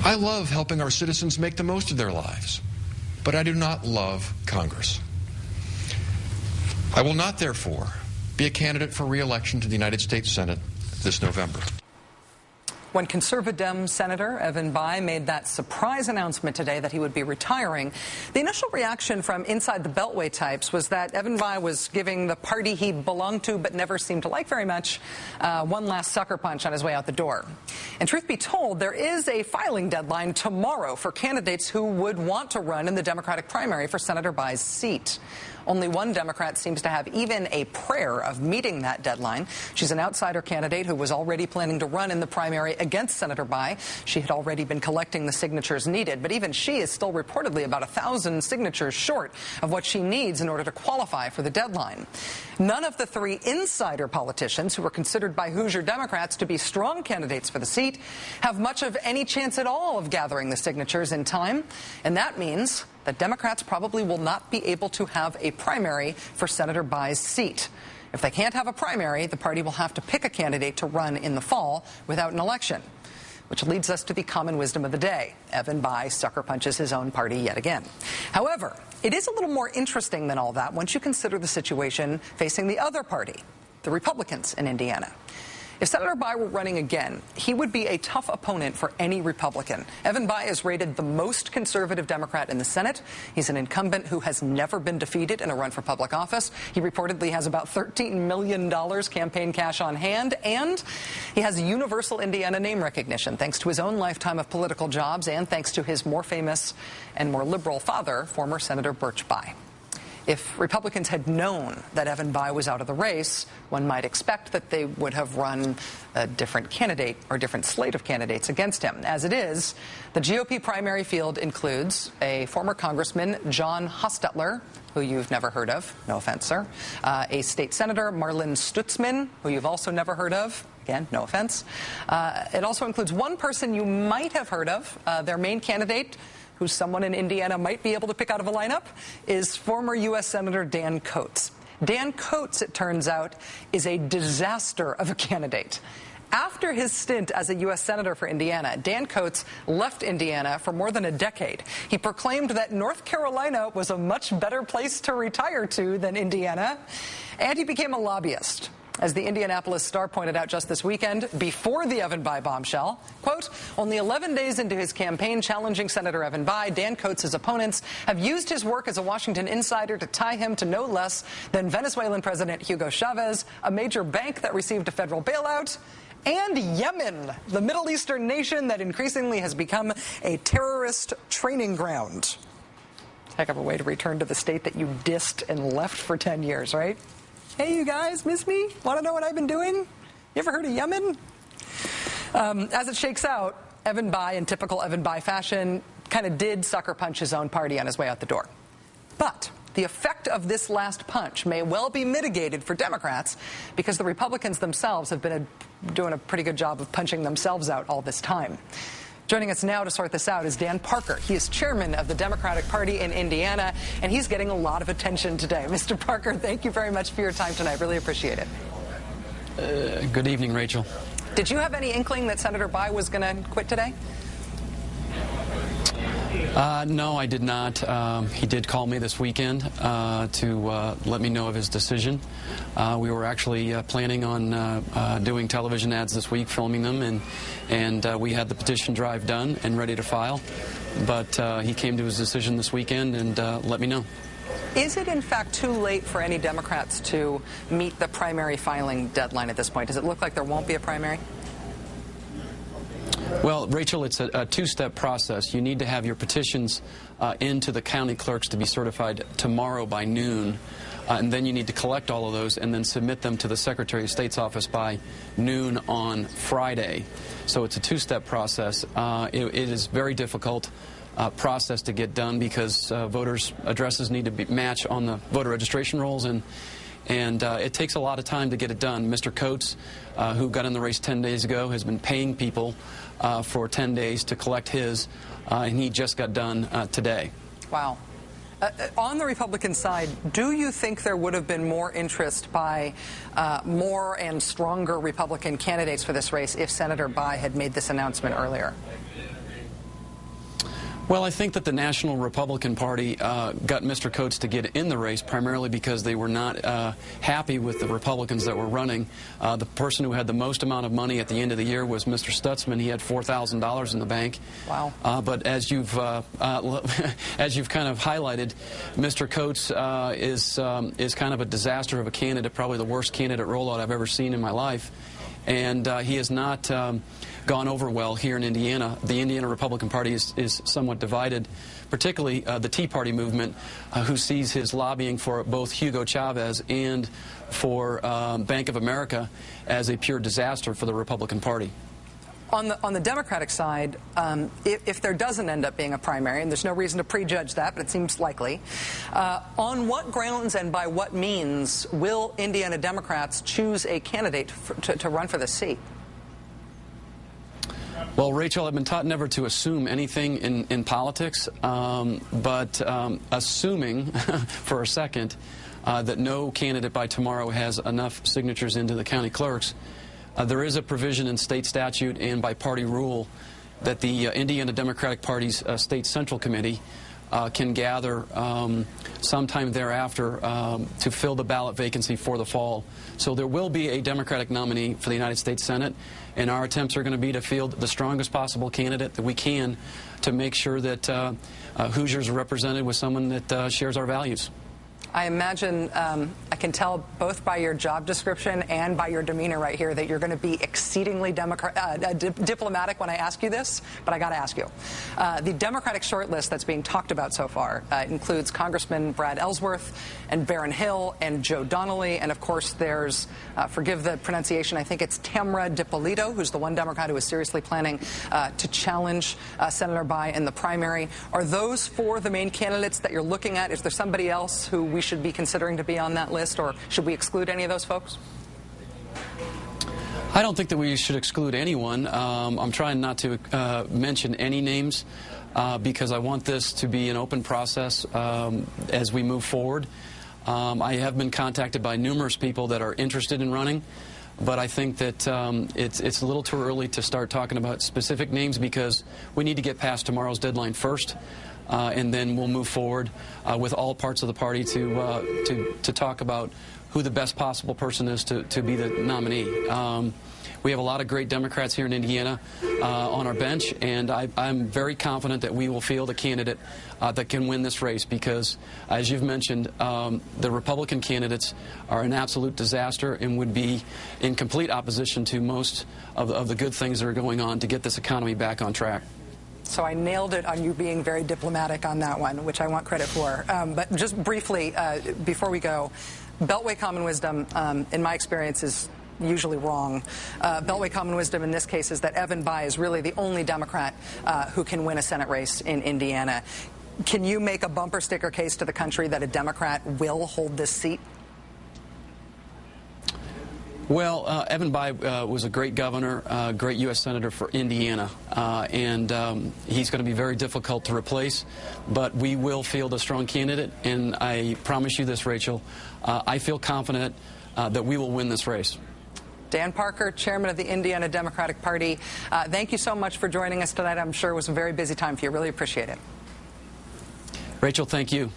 I love helping our citizens make the most of their lives, but I do not love Congress. I will not, therefore, be a candidate for re-election to the United States Senate this November. When Conservative Senator Evan Bayh made that surprise announcement today that he would be retiring, the initial reaction from inside the Beltway types was that Evan Bayh was giving the party he belonged to but never seemed to like very much one last sucker punch on his way out the door. And truth be told, there is a filing deadline tomorrow for candidates who would want to run in the Democratic primary for Senator Bayh's seat. Only one Democrat seems to have even a prayer of meeting that deadline. She's an outsider candidate who was already planning to run in the primary against Senator Bayh. She had already been collecting the signatures needed, but even she is still reportedly about 1,000 signatures short of what she needs in order to qualify for the deadline. None of the three insider politicians who were considered by Hoosier Democrats to be strong candidates for the seat have much of any chance at all of gathering the signatures in time, and that means that Democrats probably will not be able to have a primary for Senator Bayh's seat. If they can't have a primary, the party will have to pick a candidate to run in the fall without an election. Which leads us to the common wisdom of the day. Evan Bayh sucker punches his own party yet again. However, it is a little more interesting than all that once you consider the situation facing the other party, the Republicans in Indiana. If Senator Bayh were running again, he would be a tough opponent for any Republican. Evan Bayh is rated the most conservative Democrat in the Senate. He's an incumbent who has never been defeated in a run for public office. He reportedly has about $13 million campaign cash on hand, and he has universal Indiana name recognition thanks to his own lifetime of political jobs and thanks to his more famous and more liberal father, former Senator Birch Bayh. If Republicans had known that Evan Bayh was out of the race, one might expect that they would have run a different candidate or different slate of candidates against him. As it is, the GOP primary field includes a former Congressman, John Hostetler, who you've never heard of, no offense, sir, a state senator, Marlin Stutzman, who you've also never heard of. Again, no offense. It also includes one person you might have heard of, their main candidate, who someone in Indiana might be able to pick out of a lineup, is former U.S. Senator Dan Coats. Dan Coats, it turns out, is a disaster of a candidate. After his stint as a U.S. Senator for Indiana, Dan Coats left Indiana for more than a decade. He proclaimed that North Carolina was a much better place to retire to than Indiana, and he became a lobbyist. As the Indianapolis Star pointed out just this weekend, before the Evan Bayh bombshell, quote, only 11 days into his campaign challenging Senator Evan Bayh, Dan Coats' opponents have used his work as a Washington insider to tie him to no less than Venezuelan President Hugo Chavez, a major bank that received a federal bailout, and Yemen, the Middle Eastern nation that increasingly has become a terrorist training ground. Heck of a way to return to the state that you dissed and left for 10 years, right? Hey, you guys, miss me? Want to know what I've been doing? You ever heard of Yemen? As it shakes out, Evan Bayh, in typical Evan Bayh fashion, kind of did sucker punch his own party on his way out the door. But the effect of this last punch may well be mitigated for Democrats because the Republicans themselves have been doing a pretty good job of punching themselves out all this time. Joining us now to sort this out is Dan Parker. He is chairman of the Democratic Party in Indiana, and he's getting a lot of attention today. Mr. Parker, thank you very much for your time tonight. Really appreciate it. Good evening, Rachel. Did you have any inkling that Senator Bayh was going to quit today? No, I did not. He did call me this weekend to let me know of his decision. We were actually planning on doing television ads this week, filming them, and we had the petition drive done and ready to file. But he came to his decision this weekend and let me know. Is it, in fact, too late for any Democrats to meet the primary filing deadline at this point? Does it look like there won't be a primary? Well, Rachel, it's a two-step process. You need to have your petitions into the county clerks to be certified tomorrow by noon, and then you need to collect all of those and then submit them to the Secretary of State's office by noon on Friday. So it's a two-step process. It is very difficult process to get done because voters' addresses need to match on the voter registration rolls, and it takes a lot of time to get it done. Mr. Coats, who got in the race 10 days ago, has been paying people for 10 days to collect his, and he just got done today. Wow. On the Republican side, do you think there would have been more interest by more and stronger Republican candidates for this race if Senator Bayh had made this announcement earlier? Well, I think that the National Republican Party got Mr. Coates to get in the race primarily because they were not happy with the Republicans that were running. The person who had the most amount of money at the end of the year was Mr. Stutzman. He had $4,000 in the bank. Wow. But as you've as you've kind of highlighted, Mr. Coates is kind of a disaster of a candidate, probably the worst candidate rollout I've ever seen in my life. And he has not gone over well here in Indiana. The Indiana Republican Party is somewhat divided, particularly the Tea Party movement, who sees his lobbying for both Hugo Chavez and for Bank of America as a pure disaster for the Republican Party. On the Democratic side, if there doesn't end up being a primary, and there's no reason to prejudge that, but it seems likely, on what grounds and by what means will Indiana Democrats choose a candidate to run for the seat? Well, Rachel, I've been taught never to assume anything in politics, but assuming for a second that no candidate by tomorrow has enough signatures into the county clerks, there is a provision in state statute and by party rule that the Indiana Democratic Party's State Central Committee can gather sometime thereafter to fill the ballot vacancy for the fall. So there will be a Democratic nominee for the United States Senate, and our attempts are going to be to field the strongest possible candidate that we can to make sure that Hoosiers are represented with someone that shares our values. I imagine, I can tell both by your job description and by your demeanor right here that you're going to be exceedingly diplomatic when I ask you this, but I got to ask you. The Democratic shortlist that's being talked about so far includes Congressman Brad Ellsworth and Barron Hill and Joe Donnelly, and of course there's, forgive the pronunciation, I think it's Tamara DiPolito, who's the one Democrat who is seriously planning to challenge Senator Bayh in the primary. Are those four the main candidates that you're looking at? Is there somebody else who we should be considering to be on that list, or should we exclude any of those folks? I don't think that we should exclude anyone. I'm trying not to mention any names because I want this to be an open process as we move forward. I have been contacted by numerous people that are interested in running, but I think that it's a little too early to start talking about specific names because we need to get past tomorrow's deadline first. And then we'll move forward with all parts of the party to talk about who the best possible person is to be the nominee. We have a lot of great Democrats here in Indiana on our bench, and I'm very confident that we will field a candidate that can win this race because, as you've mentioned, the Republican candidates are an absolute disaster and would be in complete opposition to most of the good things that are going on to get this economy back on track. So I nailed it on you being very diplomatic on that one, which I want credit for. But just briefly, before we go, Beltway common wisdom, in my experience, is usually wrong. Beltway common wisdom in this case is that Evan Bayh is really the only Democrat who can win a Senate race in Indiana. Can you make a bumper sticker case to the country that a Democrat will hold this seat? Well, Evan Bayh was a great governor, great U.S. Senator for Indiana, and he's going to be very difficult to replace, but we will field a strong candidate, and I promise you this, Rachel, I feel confident that we will win this race. Dan Parker, chairman of the Indiana Democratic Party, thank you so much for joining us tonight. I'm sure it was a very busy time for you. Really appreciate it. Rachel, thank you.